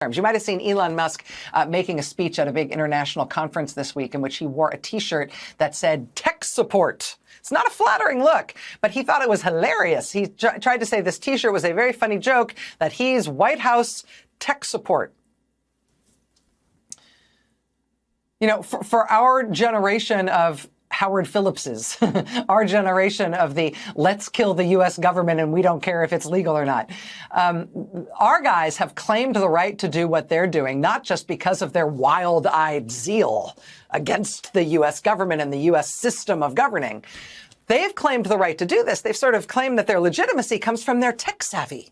You might have seen Elon Musk making a speech at a big international conference this week in which he wore a T-shirt that said tech support. It's not a flattering look, but he thought it was hilarious. He tried to say this T-shirt was a very funny joke, that he's White House tech support. You know, for our generation of Howard Phillipses, our generation of the let's kill the U.S. government and we don't care if it's legal or not. Our guys have claimed the right to do what they're doing, not just because of their wild-eyed zeal against the U.S. government and the U.S. system of governing. They've claimed the right to do this. They've sort of claimed that their legitimacy comes from their tech savvy,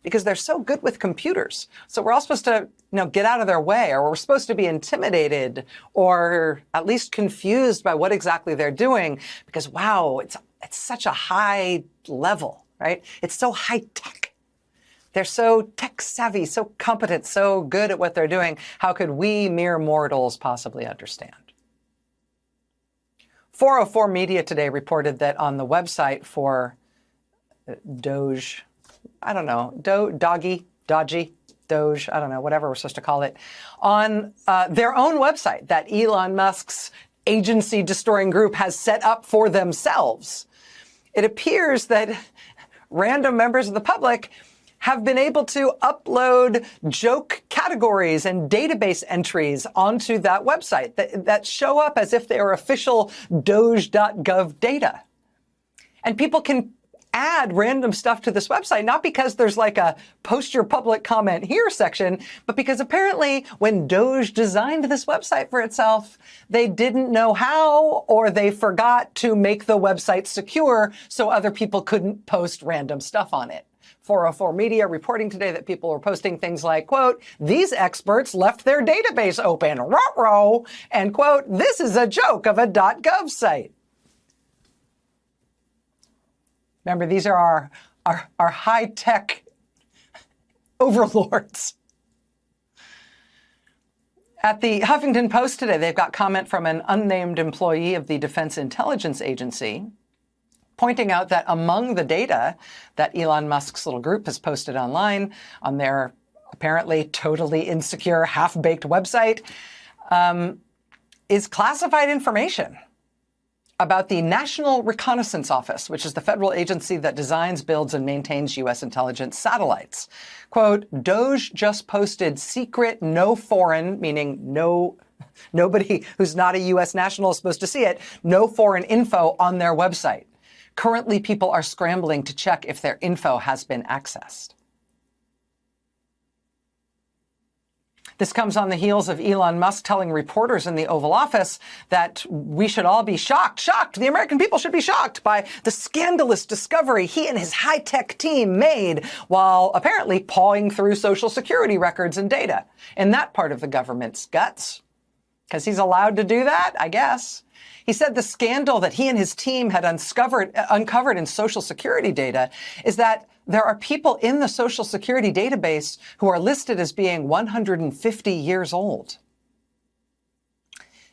because they're so good with computers. So we're all supposed to, get out of their way, or we're supposed to be intimidated or at least confused by what exactly they're doing, because wow, it's such a high level, right? It's so high tech. They're so tech savvy, so competent, so good at what they're doing. How could we mere mortals possibly understand? 404 Media today reported that on the website for Doge, I don't know, Dodgy, Doge, I don't know, whatever we're supposed to call it, on their own website that Elon Musk's agency-destroying group has set up for themselves. It appears that random members of the public have been able to upload joke categories and database entries onto that website that show up as if they are official Doge.gov data. And people can add random stuff to this website, not because there's like a post your public comment here section, but because apparently when Doge designed this website for itself, they didn't know how, or they forgot to make the website secure so other people couldn't post random stuff on it. 404 Media reporting today that people were posting things like, quote, these experts left their database open, ruh-roh, and quote, this is a joke of a .gov site. Remember, these are our high-tech overlords. At the Huffington Post today, they've got comment from an unnamed employee of the Defense Intelligence Agency pointing out that among the data that Elon Musk's little group has posted online on their apparently totally insecure, half-baked website is classified information about the National Reconnaissance Office, which is the federal agency that designs, builds, and maintains U.S. intelligence satellites. Quote, Doge just posted secret, no foreign, meaning nobody who's not a U.S. national is supposed to see it, no foreign info on their website. Currently, people are scrambling to check if their info has been accessed. This comes on the heels of Elon Musk telling reporters in the Oval Office that we should all be shocked. The American people should be shocked by the scandalous discovery he and his high-tech team made while apparently pawing through Social Security records and data in that part of the government's guts. Because he's allowed to do that, I guess. He said the scandal that he and his team had uncovered in Social Security data is that there are people in the Social Security database who are listed as being 150 years old.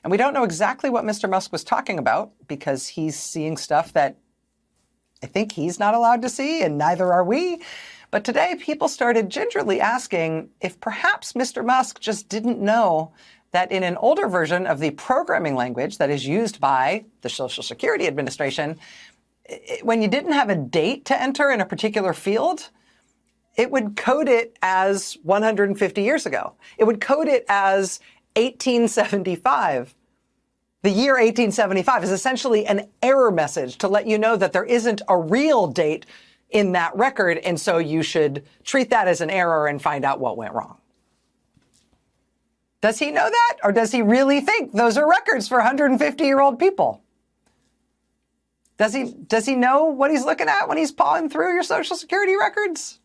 And we don't know exactly what Mr. Musk was talking about because he's seeing stuff that I think he's not allowed to see, and neither are we. But today, people started gingerly asking if perhaps Mr. Musk just didn't know that in an older version of the programming language that is used by the Social Security Administration, when you didn't have a date to enter in a particular field, it would code it as 150 years ago. It would code it as 1875. The year 1875 is essentially an error message to let you know that there isn't a real date in that record, and so you should treat that as an error and find out what went wrong. Does he know that? Or does he really think those are records for 150-year-old people? Does he know what he's looking at when he's pawing through your Social Security records?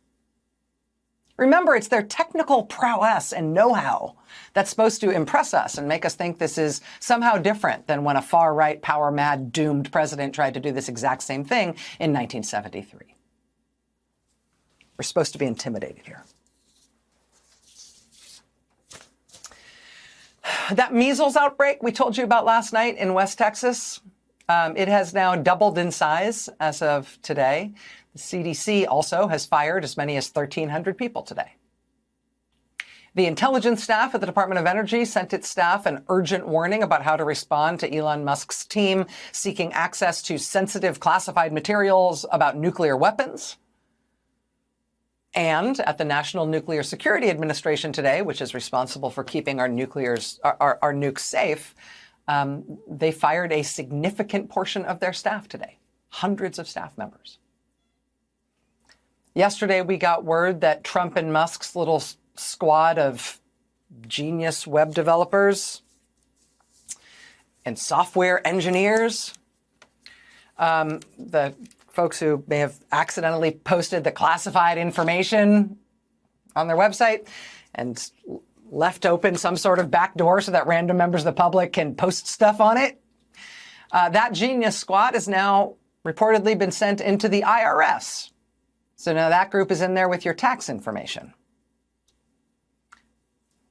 Remember, it's their technical prowess and know-how that's supposed to impress us and make us think this is somehow different than when a far-right, power-mad, doomed president tried to do this exact same thing in 1973. We're supposed to be intimidated here. That measles outbreak we told you about last night in West Texas, it has now doubled in size as of today. The CDC also has fired as many as 1,300 people today. The intelligence staff at the Department of Energy sent its staff an urgent warning about how to respond to Elon Musk's team seeking access to sensitive classified materials about nuclear weapons. And at the National Nuclear Security Administration today, which is responsible for keeping our nukes safe, they fired a significant portion of their staff today, hundreds of staff members. Yesterday, we got word that Trump and Musk's little squad of genius web developers and software engineers, the folks who may have accidentally posted the classified information on their website and left open some sort of back door so that random members of the public can post stuff on it. That genius squad has now reportedly been sent into the IRS. So now that group is in there with your tax information.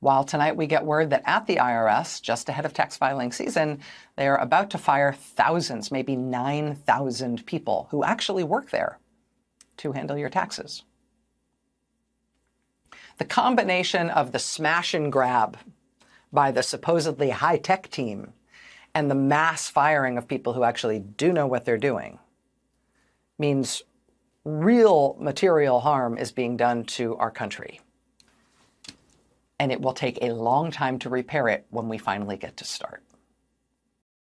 While tonight we get word that at the IRS, just ahead of tax filing season, they are about to fire thousands, maybe 9,000 people who actually work there to handle your taxes. The combination of the smash and grab by the supposedly high-tech team and the mass firing of people who actually do know what they're doing means real material harm is being done to our country. And it will take a long time to repair it when we finally get to start.